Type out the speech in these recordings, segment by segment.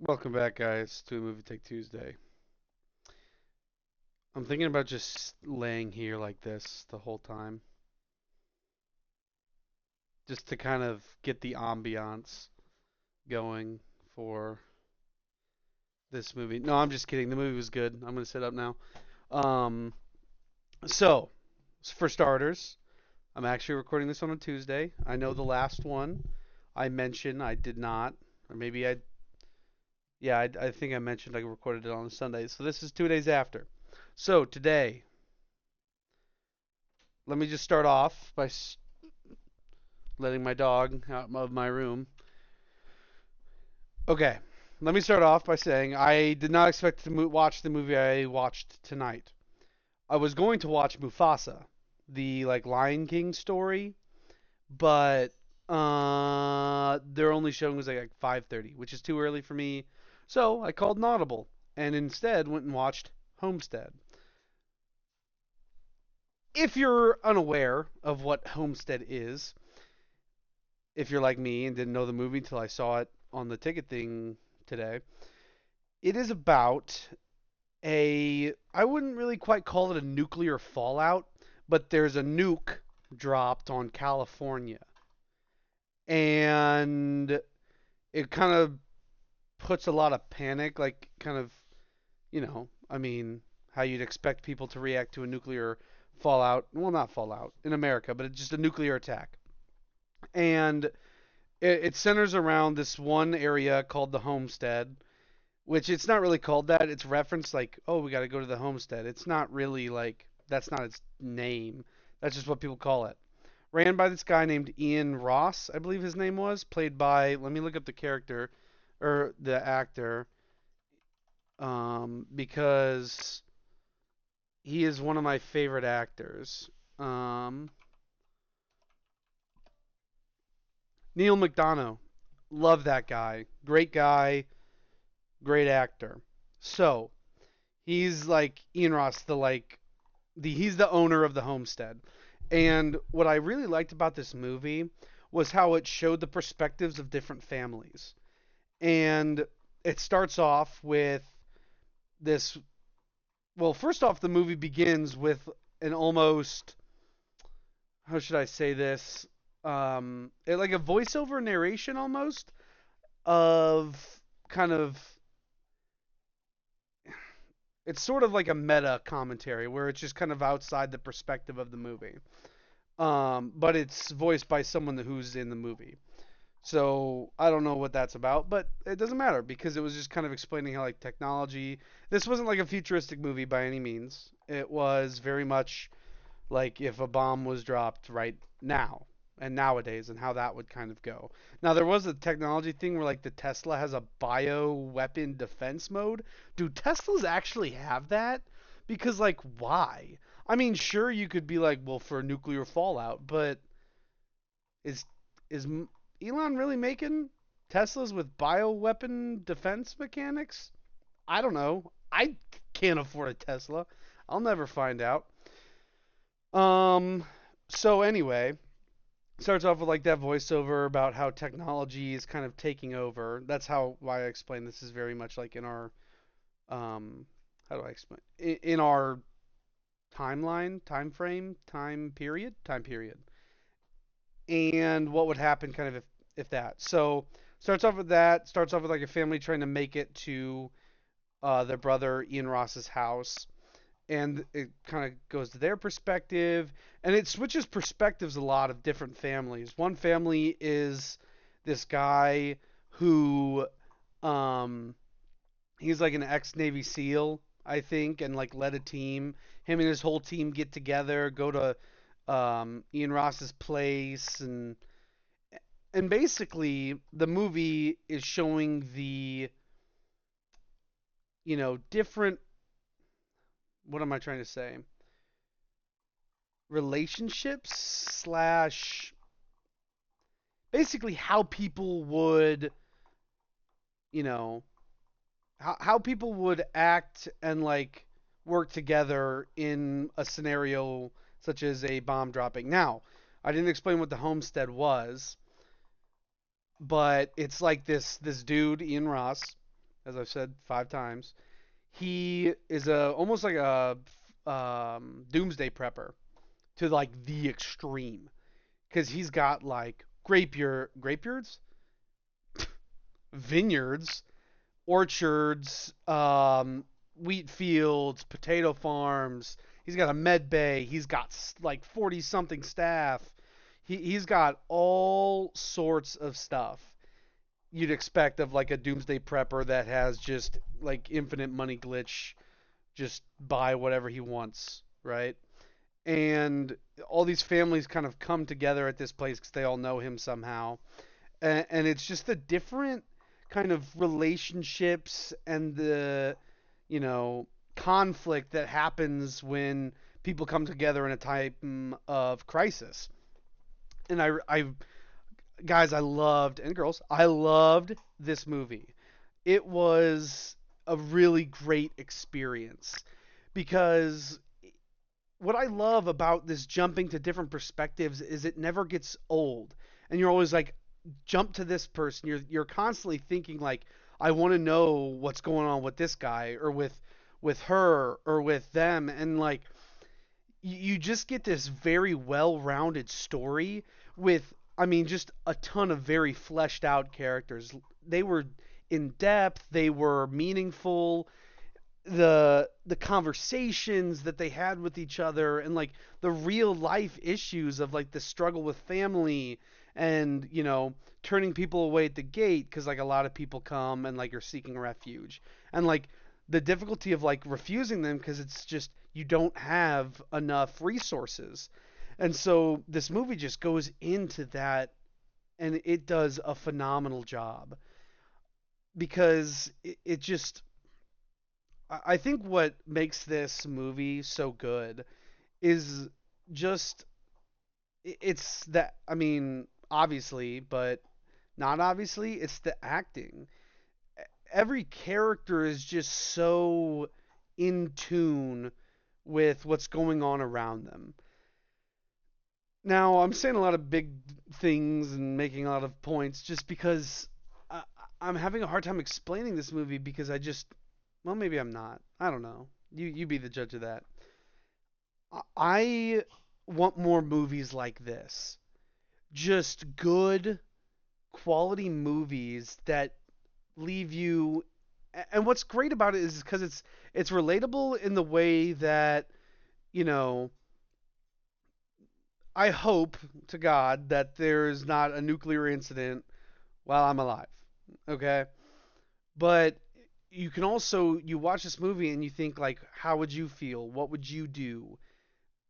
Welcome back, guys, to a Movie Take Tuesday. I'm thinking about just laying here like this the whole time, just to kind of get the ambiance going for this movie. No, I'm just kidding. The movie was good. I'm gonna sit up now. Um, so for starters, I'm actually recording this on a Tuesday. I know the last one I mentioned I did not, or maybe yeah, I think I mentioned I recorded it on a Sunday. So this is 2 days after. So today, let me just start off by letting my dog out of my room. Okay, let me start off by saying I did not expect to watch the movie I watched tonight. I was going to watch Mufasa, the like Lion King story, but they're only showing us like 5:30, which is too early for me. So I called an audible and instead went and watched Homestead. If you're unaware of what Homestead is, if you're like me and didn't know the movie until I saw it on the ticket thing today, it is about I wouldn't really quite call it a nuclear fallout, but there's a nuke dropped on California. And it kind of puts a lot of panic, like kind of, I mean, how you'd expect people to react to a nuclear fallout. Well, not fallout in America, but it's just a nuclear attack. And it centers around this one area called the Homestead, which it's not really called that. It's referenced like, oh, we got to go to the homestead. It's not really like that's not its name. That's just what people call it. Ran by this guy named Ian Ross, I believe his name was, played by. Let me look up the character or the actor, because he is one of my favorite actors. Um, Neil McDonough, love that guy, great actor. So he's like Ian Ross, he's the owner of the homestead. And what I really liked about this movie was how it showed the perspectives of different families. And it starts off with this well, first off the movie begins with an almost how should I say this? Like a voiceover narration almost of kind of it's sort of like a meta commentary where it's just kind of outside the perspective of the movie. But it's voiced by someone who's in the movie. So I don't know what that's about, but it doesn't matter because it was just kind of explaining how like technology. This wasn't like a futuristic movie by any means. It was very much like if a bomb was dropped right now and nowadays and how that would kind of go. Now there was a technology thing where like the Tesla has a bio weapon defense mode. Do Teslas actually have that? Because like why? I mean, sure you could be like, well, for nuclear fallout, but is is Elon really making Teslas with bioweapon defense mechanics? I don't know. I can't afford a Tesla. I'll never find out. Um. So anyway, starts off with like that voiceover about how technology is kind of taking over. That's how why I explain this is very much like in our how do I explain in our timeline, time frame, time period, and what would happen kind of if that. So starts off with that. Starts off with like a family trying to make it to their brother Ian Ross's house, and it kind of goes to their perspective, and it switches perspectives a lot of different families. One family is this guy who, um, he's like an ex-Navy SEAL, I think, and like led a team. Him and his whole team get together, go to Ian Ross's place, and basically the movie is showing the different. What am I trying to say? Relationships slash basically how people would you know how people would act and like work together in a scenario such as a bomb dropping. Now I didn't explain what the homestead was, but it's like this dude Ian Ross, as I've said 5 times. He is a almost like a doomsday prepper to like the extreme because he's got like grapeyards, vineyards, orchards, wheat fields, potato farms. He's got a med bay. He's got like 40 something staff. He's got all sorts of stuff you'd expect of like a doomsday prepper that has just like infinite money glitch, just buy whatever he wants, right? And all these families kind of come together at this place because they all know him somehow, and it's just the different kind of relationships and the you know conflict that happens when people come together in a time of crisis. And I guys, I loved, and girls, I loved this movie. It was a really great experience because what I love about this jumping to different perspectives is it never gets old. And you're always like, jump to this person. You're constantly thinking like, I want to know what's going on with this guy or with her or with them, and like you just get this very well-rounded story with, I mean, just a ton of very fleshed out characters. They were in depth, they were meaningful, the conversations that they had with each other, and like the real life issues of like the struggle with family, and turning people away at the gate because like a lot of people come and like are seeking refuge, and like the difficulty of like refusing them because it's just you don't have enough resources. And so this movie just goes into that, and it does a phenomenal job because it just, I think what makes this movie so good is just it's that, I mean, obviously, but not obviously, it's the acting. Every character is just so in tune with what's going on around them. Now, I'm saying a lot of big things and making a lot of points just because I, I'm having a hard time explaining this movie because I just, well, maybe I'm not. I don't know. You be the judge of that. I want more movies like this. Just good quality movies that leave you, and what's great about it is because it's relatable in the way that, you know, I hope to God that there's not a nuclear incident while I'm alive. Okay? But you can also you watch this movie and you think like, how would you feel? What would you do?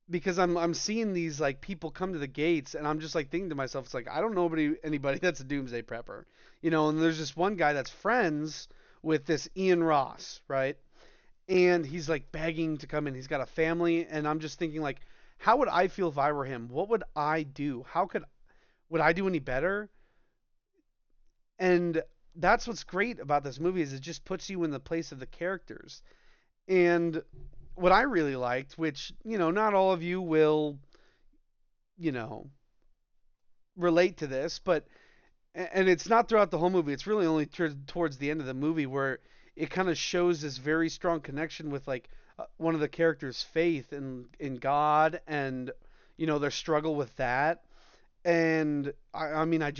Because I'm seeing these like people come to the gates, and I'm just like thinking to myself, it's like I don't know anybody that's a doomsday prepper. And there's this one guy that's friends with this Ian Ross, right? And he's like begging to come in. He's got a family, and I'm just thinking like, how would I feel if I were him? What would I do? Would I do any better? And that's what's great about this movie is it just puts you in the place of the characters. And what I really liked, which, not all of you will, you know, relate to this, but and it's not throughout the whole movie. It's really only towards the end of the movie where it kind of shows this very strong connection with like one of the characters' faith in God, and their struggle with that. And I mean, I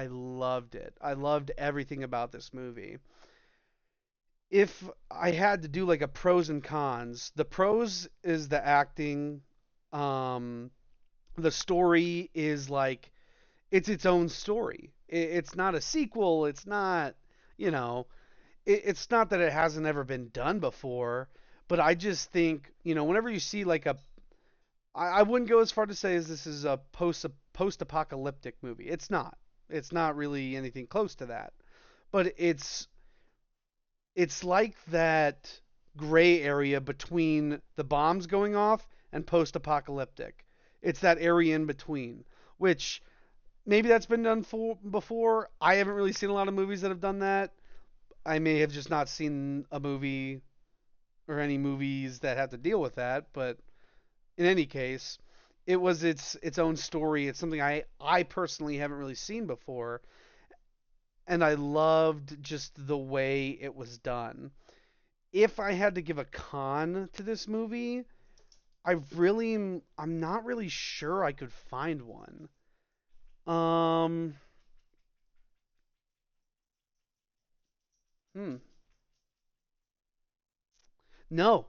loved it. I loved everything about this movie. If I had to do like a pros and cons, the pros is the acting. Um, the story is like it's its own story. It's not a sequel. It's not, you know, it's not that it hasn't ever been done before, but I just think, whenever you see like I wouldn't go as far to say as this is a post-apocalyptic movie. It's not. It's not really anything close to that. But it's like that gray area between the bombs going off and post-apocalyptic. It's that area in between, which maybe that's been done for before. I haven't really seen a lot of movies that have done that. I may have just not seen a movie or any movies that have to deal with that, but in any case, it was its own story. It's something I personally haven't really seen before, and I loved just the way it was done. If I had to give a con to this movie, I'm not really sure I could find one. Um, hmm. No,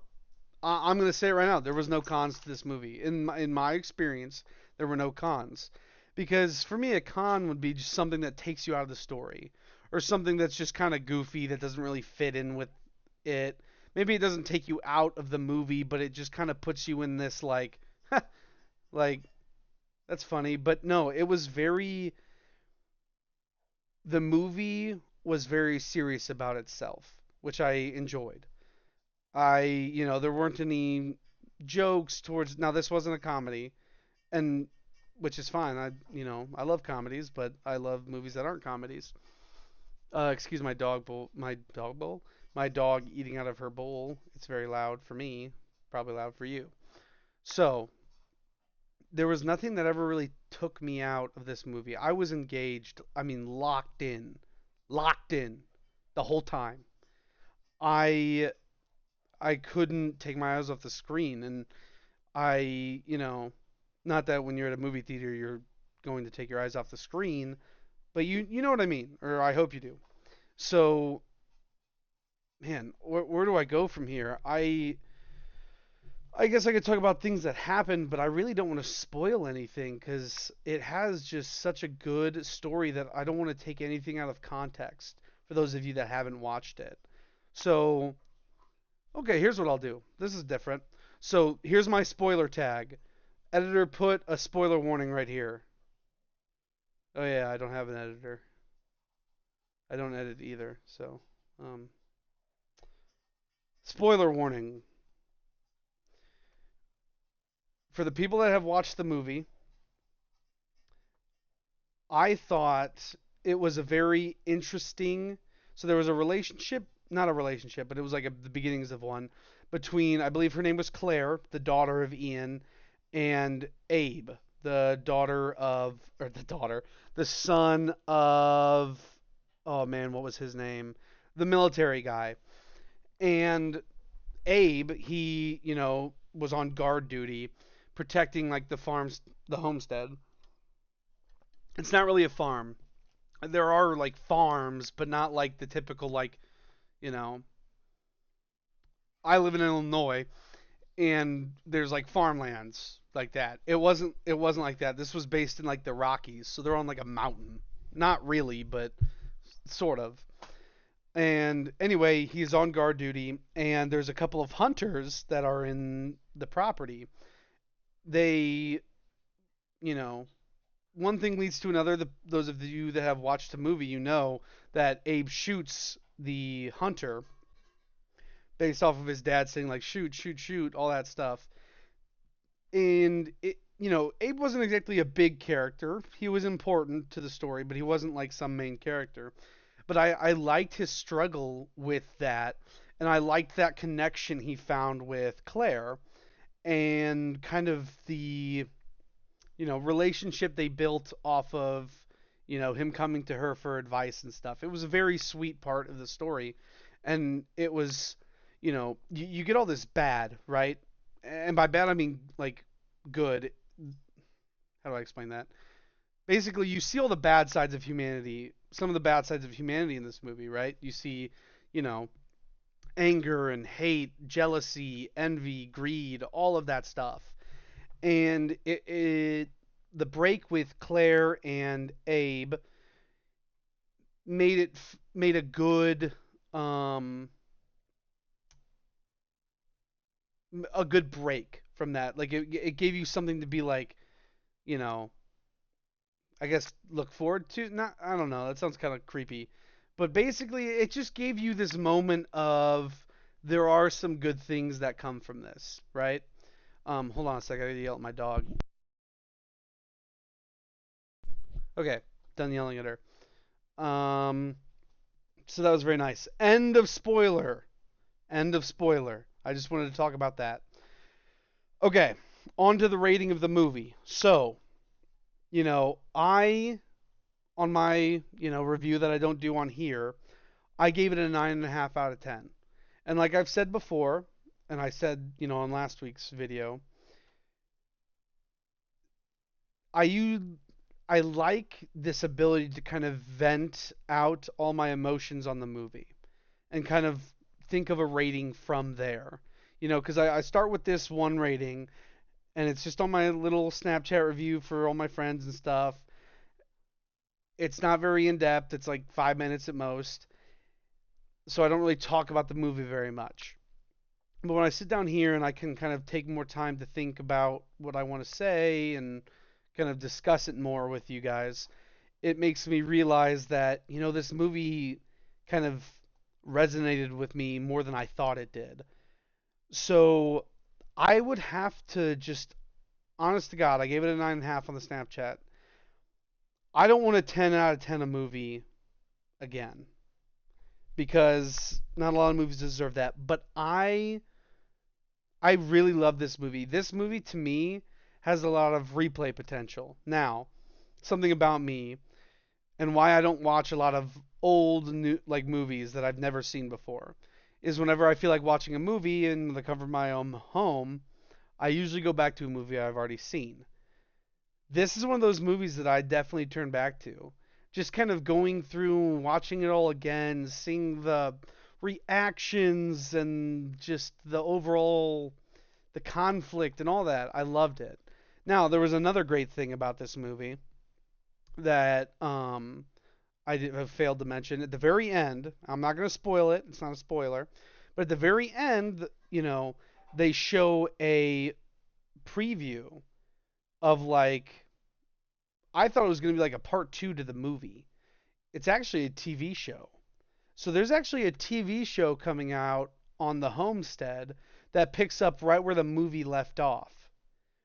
I'm gonna say it right now. There was no cons to this movie. In my experience, there were no cons, because for me, a con would be just something that takes you out of the story, or something that's just kind of goofy that doesn't really fit in with it. Maybe it doesn't take you out of the movie, but it just kind of puts you in this like, like that's funny. But no, it was very. The movie was very serious about itself, which I enjoyed. There weren't any jokes towards. Now, this wasn't a comedy, and which is fine. I love comedies, but I love movies that aren't comedies. Excuse my dog bowl. My dog bowl. My dog eating out of her bowl. It's very loud for me. Probably loud for you. So there was nothing that ever really took me out of this movie. I was engaged. I mean, locked in, the whole time. I I couldn't take my eyes off the screen, and not that when you're at a movie theater you're going to take your eyes off the screen, but you know what I mean, or I hope you do. So, man, where do I go from here? I guess I could talk about things that happened, but I really don't want to spoil anything because it has just such a good story that I don't want to take anything out of context for those of you that haven't watched it. So, okay, here's what I'll do. This is different. So, here's my spoiler tag. Editor, put a spoiler warning right here. Oh yeah, I don't have an editor. I don't edit either. So, um, spoiler warning for the people that have watched the movie. I thought it was a very interesting. So there was a relationship, not a relationship, but it was like the beginnings of one between, I believe her name was Claire, the daughter of Ian, and Abe, the son of, oh man, what was his name? The military guy. And Abe, he, was on guard duty, protecting like the homestead. It's not really a farm. There are like farms, but not like the typical like, you know, I live in Illinois and there's like farmlands like that. It wasn't like that. This was based in like the Rockies, so they're on like a mountain. Not really, but sort of. And anyway, he's on guard duty and there's a couple of hunters that are in the property. They, you know, one thing leads to another. Those of you that have watched the movie, you know that Abe shoots the hunter based off of his dad saying like shoot, shoot, shoot, all that stuff. And Abe wasn't exactly a big character. He was important to the story, but he wasn't like some main character. But I liked his struggle with that, and I liked that connection he found with Claire, and kind of the relationship they built off of him coming to her for advice and stuff. It was a very sweet part of the story, and it was you get all this bad, right? And by bad I mean like good. How do I explain that? Basically, you see all the bad sides of humanity, some of the bad sides of humanity in this movie, right? You see, you know, anger and hate, jealousy, envy, greed, all of that stuff. And the break with Claire and Abe made a good um a good break from that. Like it gave you something to be like, you know, I guess look forward to. Not I don't know. That sounds kind of creepy, but basically it just gave you this moment of there are some good things that come from this, right? Hold on a second. I gotta yell at my dog. Okay, done yelling at her. Um, so that was very nice. End of spoiler. End of spoiler. I just wanted to talk about that. Okay, on to the rating of the movie. So, I on my, review that I don't do on here, I gave it a 9.5 out of 10. And like I've said before, and I said, on last week's video, I use I like this ability to kind of vent out all my emotions on the movie and kind of think of a rating from there. Because I start with this one rating, and it's just on my little Snapchat review for all my friends and stuff. It's not very in depth, it's like 5 minutes at most. So I don't really talk about the movie very much. But when I sit down here and I can kind of take more time to think about what I want to say and kind of discuss it more with you guys, it makes me realize that, this movie kind of resonated with me more than I thought it did. So I would have to just, honest to God, I gave it a 9.5 on the Snapchat. I don't want a 10 out of 10 a movie again because not a lot of movies deserve that. But I really love this movie. This movie to me has a lot of replay potential. Now, something about me and why I don't watch a lot of old new like movies that I've never seen before is whenever I feel like watching a movie in the comfort of my own home, I usually go back to a movie I've already seen. This is one of those movies that I definitely turn back to. Just kind of going through, watching it all again, seeing the reactions and just the overall the conflict and all that. I loved it. Now, there was another great thing about this movie that have failed to mention. At the very end, I'm not going to spoil it. It's not a spoiler. But at the very end, they show a preview of like I thought it was going to be like a part 2 to the movie. It's actually a TV show. So there's actually a TV show coming out on the Homestead that picks up right where the movie left off,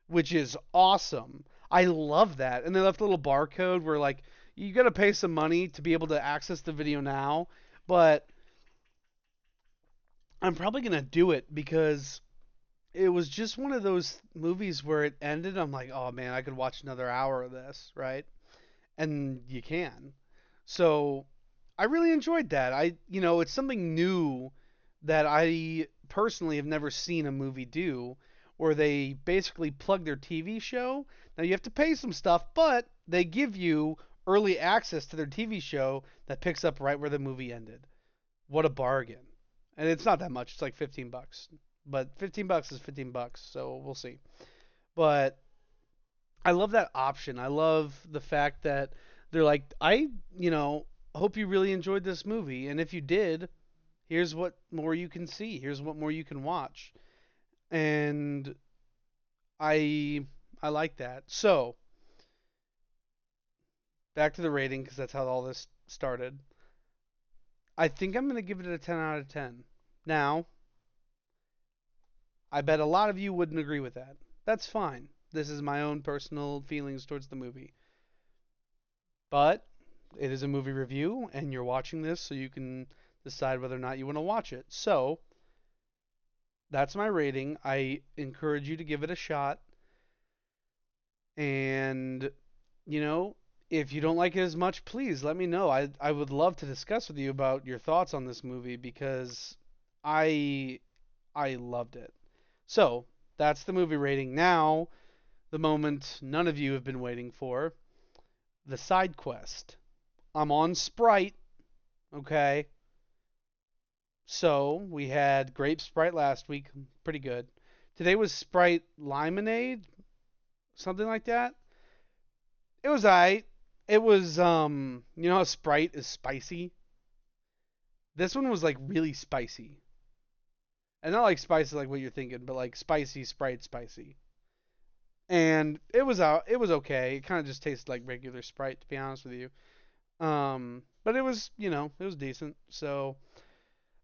which is awesome. I love that. And they left a little barcode where like you got to pay some money to be able to access the video now, but I'm probably going to do it because it was just one of those movies where it ended. I'm like, oh man, I could watch another hour of this, right? And you can. So I really enjoyed that. It's something new that I personally have never seen a movie do, where they basically plug their TV show. Now you have to pay some stuff, but they give you early access to their TV show that picks up right where the movie ended. What a bargain. And it's not that much. It's like 15 bucks. But 15 bucks is 15 bucks, so we'll see. But I love that option. I love the fact that they're like, hope you really enjoyed this movie. And if you did, here's what more you can see. Here's what more you can watch. And I I like that. So, back to the rating because that's how all this started. I think I'm going to give it a 10 out of 10. Now, I bet a lot of you wouldn't agree with that. That's fine. This is my own personal feelings towards the movie. But it is a movie review, and you're watching this so you can decide whether or not you want to watch it. So, that's my rating. I encourage you to give it a shot. And, you know, if you don't like it as much, please let me know. I would love to discuss with you about your thoughts on this movie because I I loved it. So, that's the movie rating. Now, the moment none of you have been waiting for, the side quest. I'm on Sprite, okay? So, we had grape Sprite last week, pretty good. Today was Sprite Limonade, something like that. It was alright. It was you know how Sprite is spicy? This one was like really spicy. And not like spicy like what you're thinking, but like spicy Sprite spicy. And it was okay. It kind of just tasted like regular Sprite to be honest with you. But it was, it was decent. So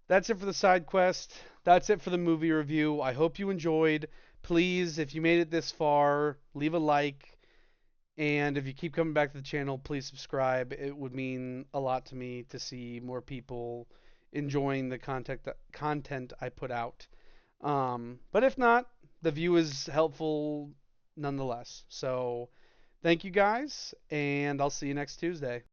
that's it for the side quest. That's it for the movie review. I hope you enjoyed. Please, if you made it this far, leave a like. And if you keep coming back to the channel, please subscribe. It would mean a lot to me to see more people enjoying the content I put out. But if not, the view is helpful nonetheless. So thank you guys, and I'll see you next Tuesday.